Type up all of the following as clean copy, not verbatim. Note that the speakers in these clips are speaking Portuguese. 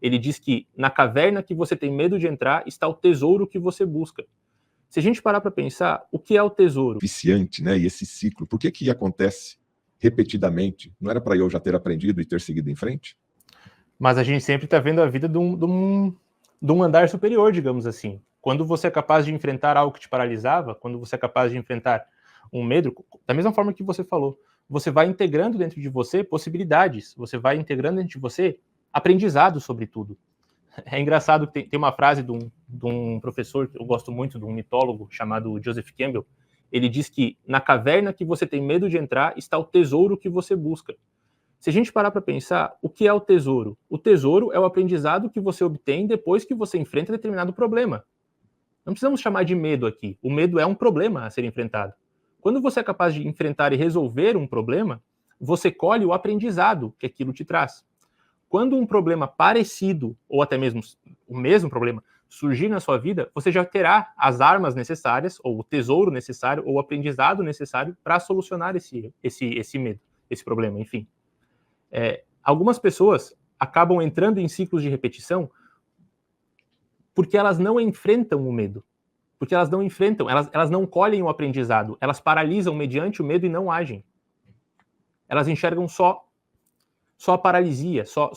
Ele diz que na caverna que você tem medo de entrar está o tesouro que você busca. Se a gente parar para pensar, o que é o tesouro? Viciante, né? E esse ciclo, por que acontece repetidamente? Não era para eu já ter aprendido e ter seguido em frente? Mas a gente sempre está vendo a vida de um andar superior, digamos assim. Quando você é capaz de enfrentar algo que te paralisava, quando você é capaz de enfrentar um medo, da mesma forma que você falou, você vai integrando dentro de você possibilidades, você vai integrando dentro de você aprendizado sobre tudo. É engraçado que tem uma frase de um professor que eu gosto muito, de um mitólogo chamado Joseph Campbell. Ele diz que na caverna que você tem medo de entrar está o tesouro que você busca. Se a gente parar para pensar, o que é o tesouro? O tesouro é o aprendizado que você obtém depois que você enfrenta determinado problema. Não precisamos chamar de medo aqui. O medo é um problema a ser enfrentado. Quando você é capaz de enfrentar e resolver um problema, você colhe o aprendizado que aquilo te traz. Quando um problema parecido, ou até mesmo o mesmo problema, surgir na sua vida, você já terá as armas necessárias, ou o tesouro necessário, ou o aprendizado necessário para solucionar esse medo, esse problema, enfim. Algumas pessoas acabam entrando em ciclos de repetição porque elas não enfrentam o medo. Porque elas não enfrentam, elas não colhem o aprendizado, elas paralisam mediante o medo e não agem. Elas enxergam só a paralisia, só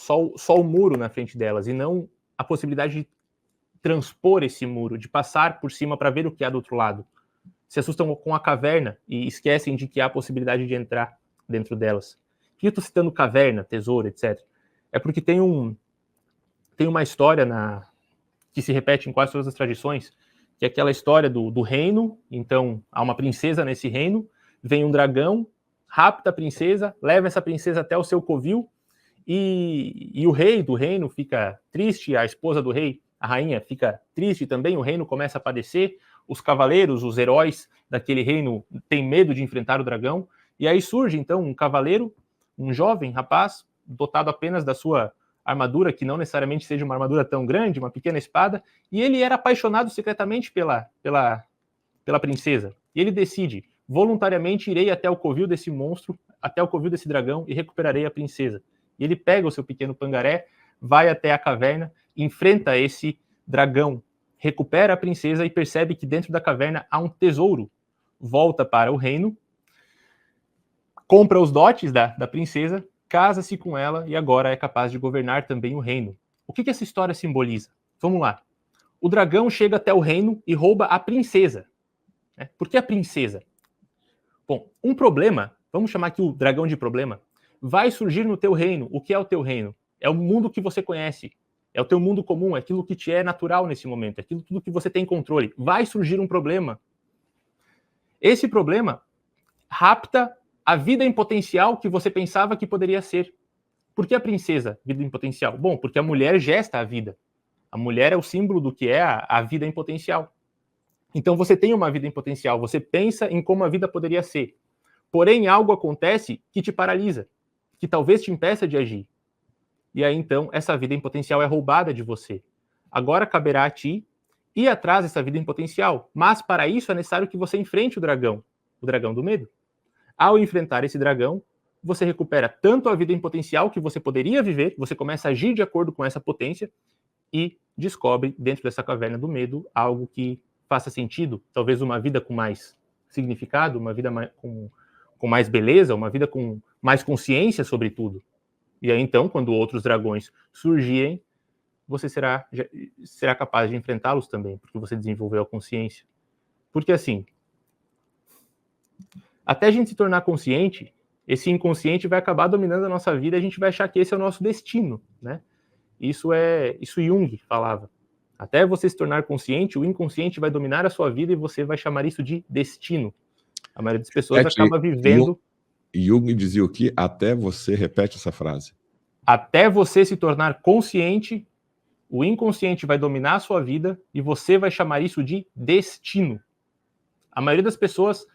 o muro na frente delas, e não a possibilidade de transpor esse muro, de passar por cima para ver o que há do outro lado. Se assustam com a caverna e esquecem de que há a possibilidade de entrar dentro delas. Por que eu estou citando caverna, tesouro, etc.? É porque tem uma história que se repete em quase todas as tradições, que é aquela história do reino. Então, há uma princesa nesse reino, vem um dragão, rapta a princesa, leva essa princesa até o seu covil, e o rei do reino fica triste, a esposa do rei, a rainha, fica triste também, o reino começa a padecer, os cavaleiros, os heróis daquele reino têm medo de enfrentar o dragão, e aí surge então um cavaleiro, um jovem rapaz, dotado apenas da sua armadura, que não necessariamente seja uma armadura tão grande, uma pequena espada, e ele era apaixonado secretamente pela princesa. E ele decide, voluntariamente irei até o covil desse monstro, até o covil desse dragão, e recuperarei a princesa. E ele pega o seu pequeno pangaré, vai até a caverna, enfrenta esse dragão, recupera a princesa e percebe que dentro da caverna há um tesouro. Volta para o reino, compra os dotes da princesa, casa-se com ela e agora é capaz de governar também o reino. O que essa história simboliza? Vamos lá. O dragão chega até o reino e rouba a princesa. Por que a princesa? Bom, um problema, vamos chamar aqui o dragão de problema, vai surgir no teu reino. O que é o teu reino? É o mundo que você conhece. É o teu mundo comum, é aquilo que te é natural nesse momento, é aquilo tudo que você tem controle. Vai surgir um problema. Esse problema rapta a vida em potencial que você pensava que poderia ser. Por que a princesa, vida em potencial? Bom, porque a mulher gesta a vida. A mulher é o símbolo do que é a vida em potencial. Então você tem uma vida em potencial, você pensa em como a vida poderia ser. Porém, algo acontece que te paralisa, que talvez te impeça de agir. E aí, então, essa vida em potencial é roubada de você. Agora caberá a ti ir atrás dessa vida em potencial. Mas, para isso, é necessário que você enfrente o dragão do medo. Ao enfrentar esse dragão, você recupera tanto a vida em potencial que você poderia viver, você começa a agir de acordo com essa potência e descobre, dentro dessa caverna do medo, algo que faça sentido, talvez uma vida com mais significado, uma vida com mais beleza, uma vida com mais consciência sobre tudo. E aí, então, quando outros dragões surgirem, você será capaz de enfrentá-los também, porque você desenvolveu a consciência. Porque, assim, até a gente se tornar consciente, esse inconsciente vai acabar dominando a nossa vida e a gente vai achar que esse é o nosso destino, né? Isso Jung falava. Até você se tornar consciente, o inconsciente vai dominar a sua vida e você vai chamar isso de destino. A maioria das pessoas acaba vivendo... Jung dizia o quê? Até você, repete essa frase. Até você se tornar consciente, o inconsciente vai dominar a sua vida e você vai chamar isso de destino. A maioria das pessoas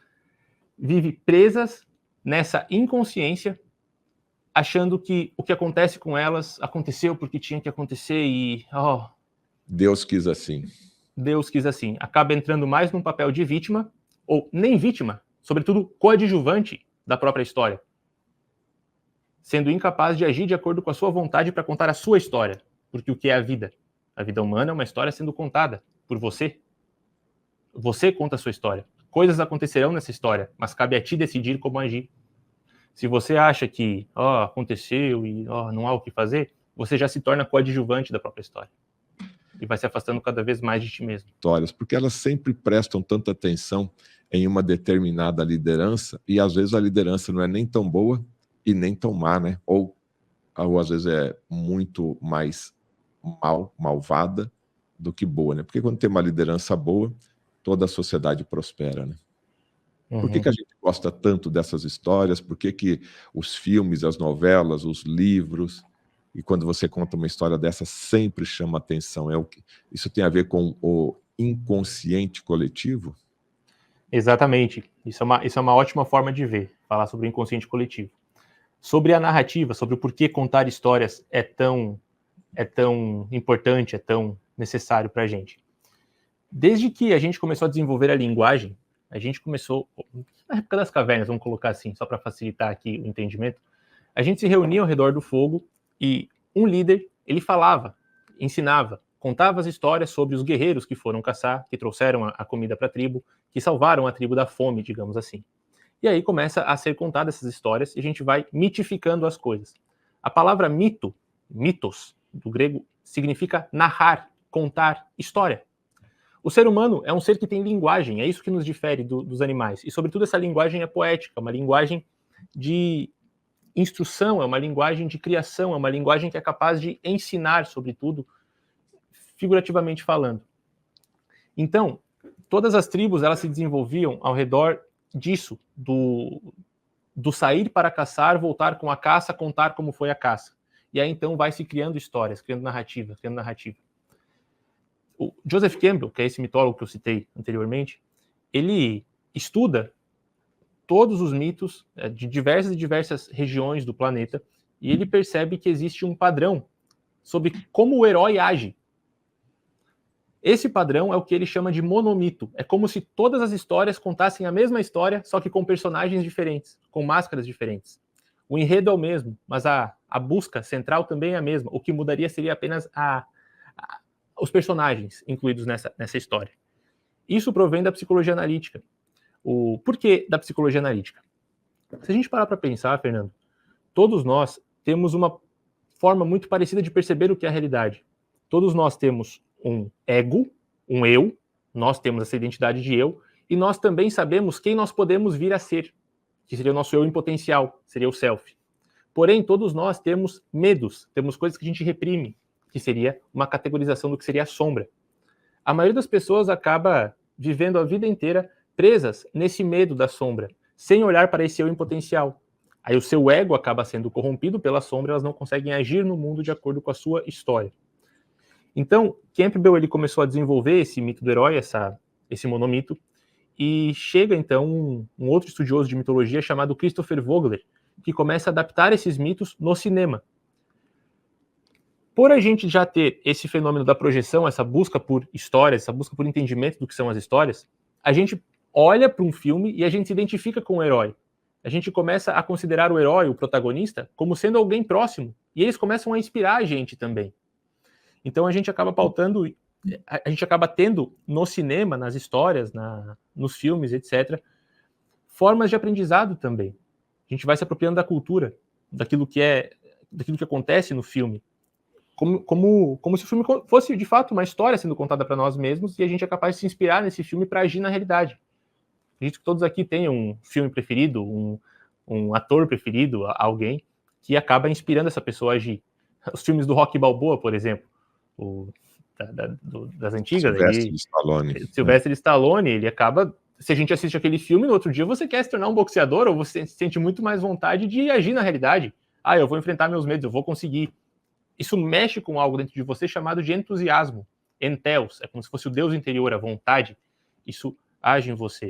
vive presas nessa inconsciência, achando que o que acontece com elas aconteceu porque tinha que acontecer e... Deus quis assim. Deus quis assim. Acaba entrando mais num papel de vítima, ou nem vítima, sobretudo coadjuvante da própria história. Sendo incapaz de agir de acordo com a sua vontade para contar a sua história. Porque o que é a vida? A vida humana é uma história sendo contada por você. Você conta a sua história. Coisas acontecerão nessa história, mas cabe a ti decidir como agir. Se você acha que aconteceu e não há o que fazer, você já se torna coadjuvante da própria história. E vai se afastando cada vez mais de ti mesmo. Histórias, porque elas sempre prestam tanta atenção em uma determinada liderança, e às vezes a liderança não é nem tão boa e nem tão má, né? Ou às vezes é muito mais malvada do que boa, né? Porque quando tem uma liderança boa, toda a sociedade prospera, né? Por que a gente gosta tanto dessas histórias? Por que os filmes, as novelas, os livros, e quando você conta uma história dessa, sempre chama atenção? Isso tem a ver com o inconsciente coletivo? Exatamente. Isso é uma ótima forma de ver, falar sobre o inconsciente coletivo. Sobre a narrativa, sobre o porquê contar histórias é tão importante, é tão necessário para a gente. Desde que a gente começou a desenvolver a linguagem, a gente começou, na época das cavernas, vamos colocar assim, só para facilitar aqui o entendimento, a gente se reunia ao redor do fogo e um líder, ele falava, ensinava, contava as histórias sobre os guerreiros que foram caçar, que trouxeram a comida para a tribo, que salvaram a tribo da fome, digamos assim. E aí começa a ser contada essas histórias e a gente vai mitificando as coisas. A palavra mito, mitos, do grego, significa narrar, contar, história. O ser humano é um ser que tem linguagem, é isso que nos difere dos animais. E, sobretudo, essa linguagem é poética, uma linguagem de instrução, é uma linguagem de criação, é uma linguagem que é capaz de ensinar, sobretudo, figurativamente falando. Então, todas as tribos elas se desenvolviam ao redor disso, do sair para caçar, voltar com a caça, contar como foi a caça. E aí, então, vai se criando histórias, criando narrativa. O Joseph Campbell, que é esse mitólogo que eu citei anteriormente, ele estuda todos os mitos de diversas regiões do planeta e ele percebe que existe um padrão sobre como o herói age. Esse padrão é o que ele chama de monomito. É como se todas as histórias contassem a mesma história, só que com personagens diferentes, com máscaras diferentes. O enredo é o mesmo, mas a busca central também é a mesma. O que mudaria seria apenas os personagens incluídos nessa história. Isso provém da psicologia analítica. O porquê da psicologia analítica? Se a gente parar para pensar, Fernando, todos nós temos uma forma muito parecida de perceber o que é a realidade. Todos nós temos um ego, um eu, nós temos essa identidade de eu, e nós também sabemos quem nós podemos vir a ser, que seria o nosso eu em potencial, seria o self. Porém, todos nós temos medos, temos coisas que a gente reprime, que seria uma categorização do que seria a sombra. A maioria das pessoas acaba vivendo a vida inteira presas nesse medo da sombra, sem olhar para esse eu em potencial. Aí o seu ego acaba sendo corrompido pela sombra, elas não conseguem agir no mundo de acordo com a sua história. Então, Campbell ele começou a desenvolver esse mito do herói, esse monomito, e chega então um outro estudioso de mitologia chamado Christopher Vogler, que começa a adaptar esses mitos no cinema. Por a gente já ter esse fenômeno da projeção, essa busca por histórias, essa busca por entendimento do que são as histórias, a gente olha para um filme e a gente se identifica com o herói. A gente começa a considerar o herói, o protagonista, como sendo alguém próximo. E eles começam a inspirar a gente também. Então a gente acaba pautando, a gente acaba tendo no cinema, nas histórias, nos filmes, etc., formas de aprendizado também. A gente vai se apropriando da cultura, daquilo que acontece no filme. Como se o filme fosse, de fato, uma história sendo contada para nós mesmos e a gente é capaz de se inspirar nesse filme para agir na realidade. Acredito que todos aqui têm um filme preferido, um ator preferido, alguém que acaba inspirando essa pessoa a agir. Os filmes do Rocky Balboa, por exemplo, das antigas. Sylvester Stallone, ele acaba... Se a gente assiste aquele filme, no outro dia você quer se tornar um boxeador ou você sente muito mais vontade de agir na realidade. Eu vou enfrentar meus medos, eu vou conseguir. Isso mexe com algo dentro de você chamado de entusiasmo. Entheos, é como se fosse o Deus interior, a vontade. Isso age em você.